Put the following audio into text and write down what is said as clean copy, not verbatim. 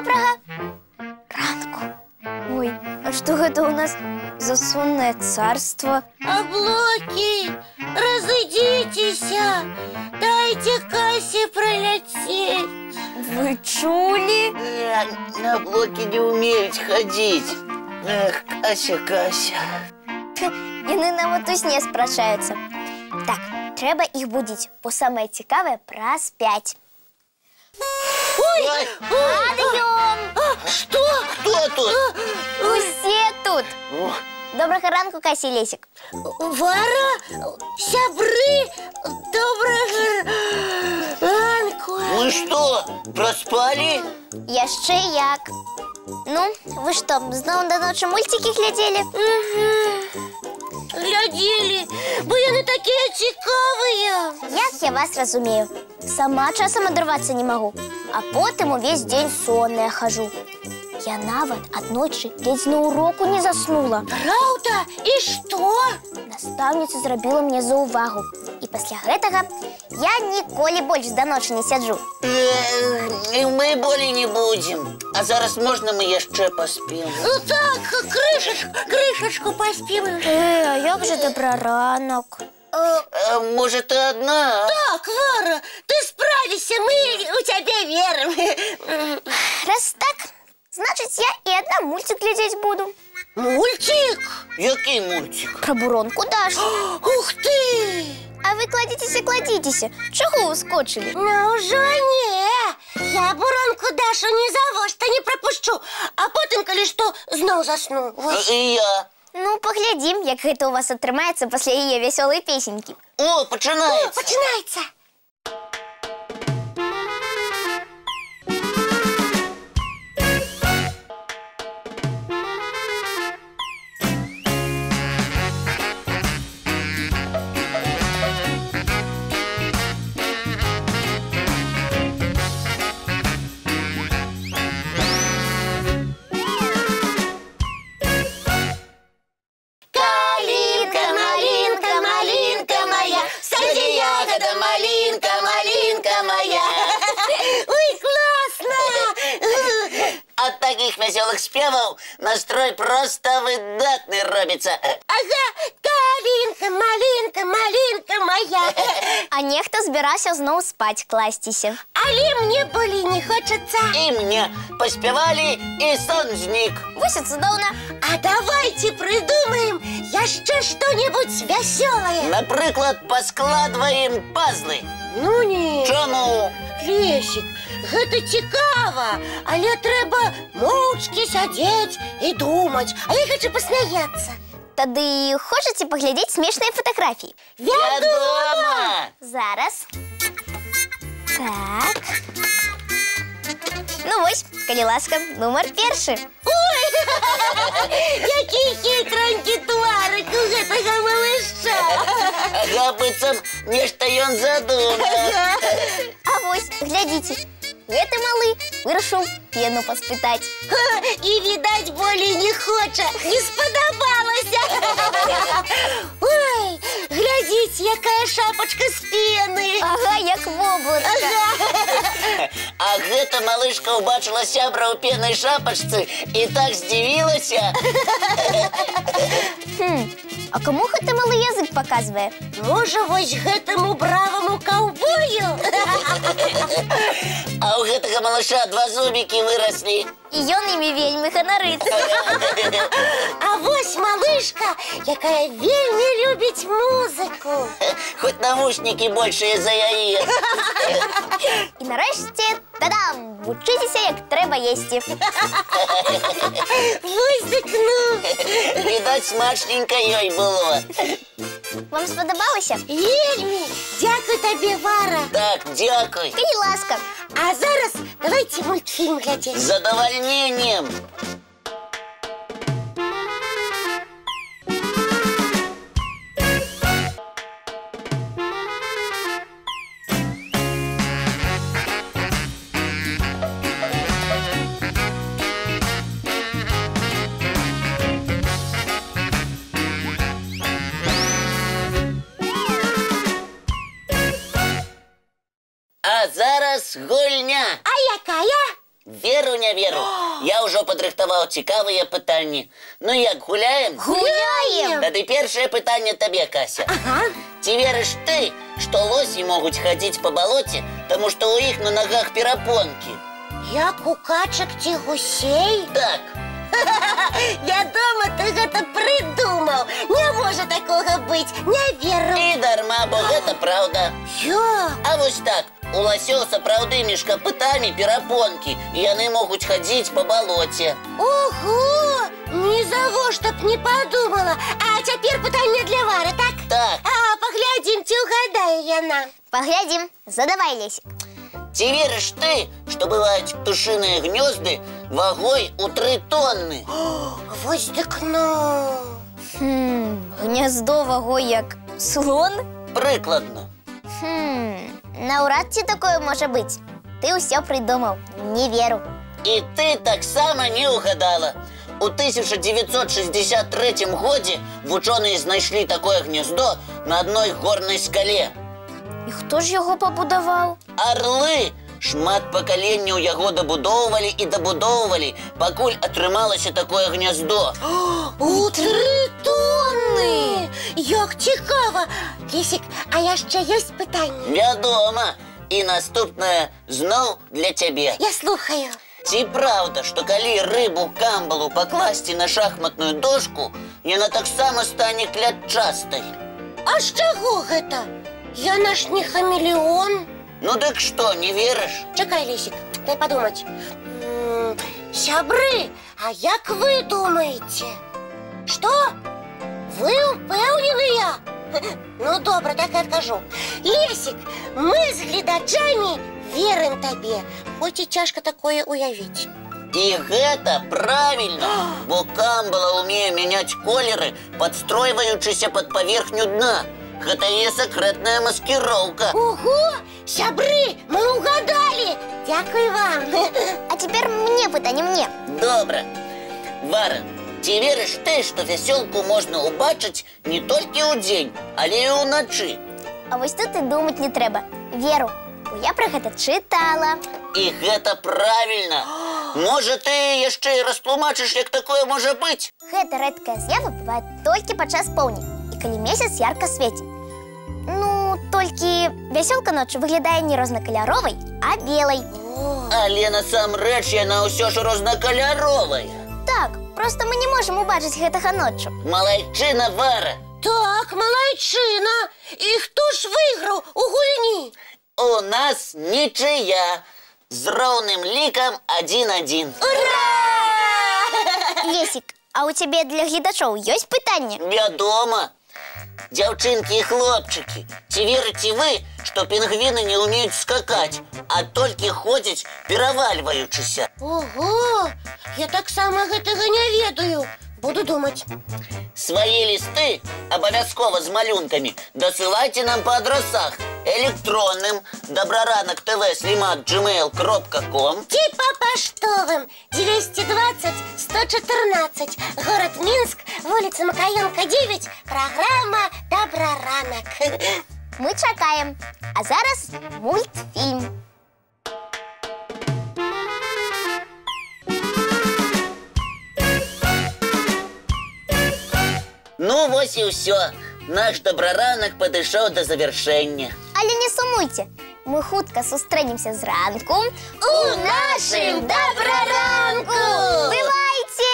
Добрага ранку. Ой, а что это у нас за сонное царство? Облаки, разойдитесь, дайте Кассе пролететь. Вы чули? На блоке не умеют ходить. Эх, Кася, Кася. Яны нават у сне спрачаюцца. Так, трэба іх будзіць, бо самае цікавае праз 5. Ой, Падаём! что? Кто тут? Усе тут! Добрага ранку, Кася і Лесік. Вара, сябры, добрага ранку. Ну что, проспали? Яшчэ як. Ну, вы што, зноў да ночы мульцікі глядзелі? Глядзелі, бо яны такія цікавыя. Як я вас разумею. Сама часам адрывацца не магу, а потым увесь дзень сонная хажу. Я нават аднойчы ледзь на уроку не заснула. Праўда? І што? Настаўніца зрабіла мне заўвагу. І пасля гэтага я ніколі больш да ночы не сяджу. И мы более не будем. А зараз можно мы яшчэ поспим? Ну так, крышачку паспім. А як же добра ранок? Может, ты одна? Так, Вара, ты справишься, мы у тебя верим. Раз так, значит, я и одна мультик глядеть буду. Мультик? Який мультик? Про буронку Дашу. Ух ты! А вы кладитесь. Чего ускочили? Ну уже не. Я буронку Дашу ни за что не пропущу. А потом, коли что, знов засну. И я. Ну, поглядим, як гэта у вас атрымаецца пасля яе вясёлай песенькі. О, починається. Починається. От таких веселых спевов настрой просто выдатный робится. Ага, калинка, малинка, малинка моя. А нехта збірався зноў спаць класціся. Але мне болей не хочется. И мне поспевали, и сон зник. Вось і цудоўна. А давайте придумаем яшчэ что-нибудь веселое. Например, поскладываем пазлы. Ну не. Чому? Лесик, гэта цікава, але трэба моўчкі сядзець і думаць. А я хочу посмяяться. Тады хочаце паглядзець смешныя фотаграфіі? Вядома! Зараз. Так. Ну вось, калі ласка, нумар 1. Ой, які хітранькі тварык у гэтага малыша. Ага, быццам нешта ён задумаў. А вось, глядзіце, гэты малы вырашыў пену паспытаць. І, відаць, болей не хоча, не спадабалася. Ой, глядзіце, якая шапочка з пены. Ага, як воблачка. А гэта малышка убачыла сябра ў пеннай шапачцы і так здзівілася. А каму гэта малы язык паказвае? Можа, вось гэтаму браваму каўбою? А ў гэтага малыша 2 зубікі выраслі. І ён імі вельмі ганарыцца. А вось малышка, якая вельмі любіць музыку. Хоць навушнікі большыя за яе. І нарэшце, та-дам, вучыцеся, як трэба есці. Вось дык ну. Відаць, смачненька ёй было. Вам спадабалася? Вельмі. Дзякуй табе, Вара. Так, дзякуй. Калі ласка. А зараз давайте мультфільм глядзець. З задавальненнем. А зараз гульня. А якая? Веру, не веру. Я ўжо падрыхтаваў цікавыя пытанні. Ну як, гуляем? Гуляем! Тады першае пытанне табе, Кася. Ці верыш ты, што лосі могуць хадзіць па балоце, таму што ў іх на нагах перапонкі? Як у качак ці гусей? Так. Вядома, ты гэта прыдумаў. Не можа такога быць, не веру. І дарма, бо гэта праўда. Як? А вось так, у ласёў сапраўды між капытамі перапонкі, і яны могуць хадзіць па балоце. Ого! Ні за во, б не подумала. А цяпер пытанне для Вары, так? Так. А паглядзім, ці ўгадае яна. Паглядзім, задавай, Лесік. Ці верыш ты, што бываюць птушыныя гнёзды вагой у 3 тонны? Вось дык ну. Гнездо вагой як слон? Прыкладна. Наўрад ці такое можа быць. Ты ўсё прыдумаў, не веру. І ты таксама не ўгадала. У 1963 годзе вучоныя знайшлі такое гнездо на адной горнай скале. І хто ж яго пабудаваў? Арлы! Шмат пакаленняў яго дабудоўвалі і дабудоўвалі, пакуль атрымалася такое гнездо. У 3 тонны! Як цікава! Лесік, а яшчэ ёсць пытанне? Вядома! І наступнае зноў для цябе. Я слухаю. Ці праўда, што калі рыбу камбалу пакласці на шахматную дошку, яна таксама стане клятчастай? А з чаго гэта? Яна ж не хамелеон. Ну дык што, не верыш? Чакай, Лесік, дай падумаць. Сябры, а як вы думаеце? Што? Вы упэўненыя? Ну, добра, так і адкажу. Лесік, мы з гледачамі верым табе, хоць і цяжка такое уявіць. І гэта правільна, бо камбала ўмее мяняць колеры, падстройваючыся пад паверхню дна. Гэта яе сакрэтная маскіроўка. Ого! Сябры, мы угадалі! Дзякуй вам! А цяпер мне пытанне, мне. Добра. Вара, ці верыш ты, што вясёлку можна ўбачыць не толькі ўдзень, але і ўначы? А вось тут і думаць не трэба. Веру, бо я пра гэта чытала. І гэта правільна. Можа, ты яшчэ і растлумачыш, як такое можа быць? Гэта рэдкая з'ява бывае толькі падчас поўні, і калі месяц ярка свеціць. Ну, толькі вясёлка ноччу выглядае не рознакаляровай, а белай. Але насамрэч яна ўсё ж рознакаляровая. Так, проста мы не можам убачыць гэтага ноччу. Малайчына, Вара. Так, малайчына! І хто ж выйграў у гульні? У нас нічыя. З роўным лікам 1-1. Ура! Лесік, а у цябе для гледачоў ёсць пытанне? Вядома. Дзяўчынкі і хлопчыкі, ці верыце вы, што пінгвіны не ўмеюць скакаць, а толькі ходзяць, перавальваючыся? Ого! Я таксама гэтага не ведаю. Буду думаць. Свае лісты, абавязкова з малюнкамі, дасылайце нам па адрасах электронным добраранок.tv@gmail.com Ці па паштовым 220-114, город Мінск, вуліца Макаёнка, 9, праграма «Добраранак». Мы чакаем. А зараз мультфільм. Ну, вось і ўсё. Наш добраранак падышоў да завяршэння. Але не сумуйце, мы хутка сустрэнемся зранку у нашым добраранку! Бывайце!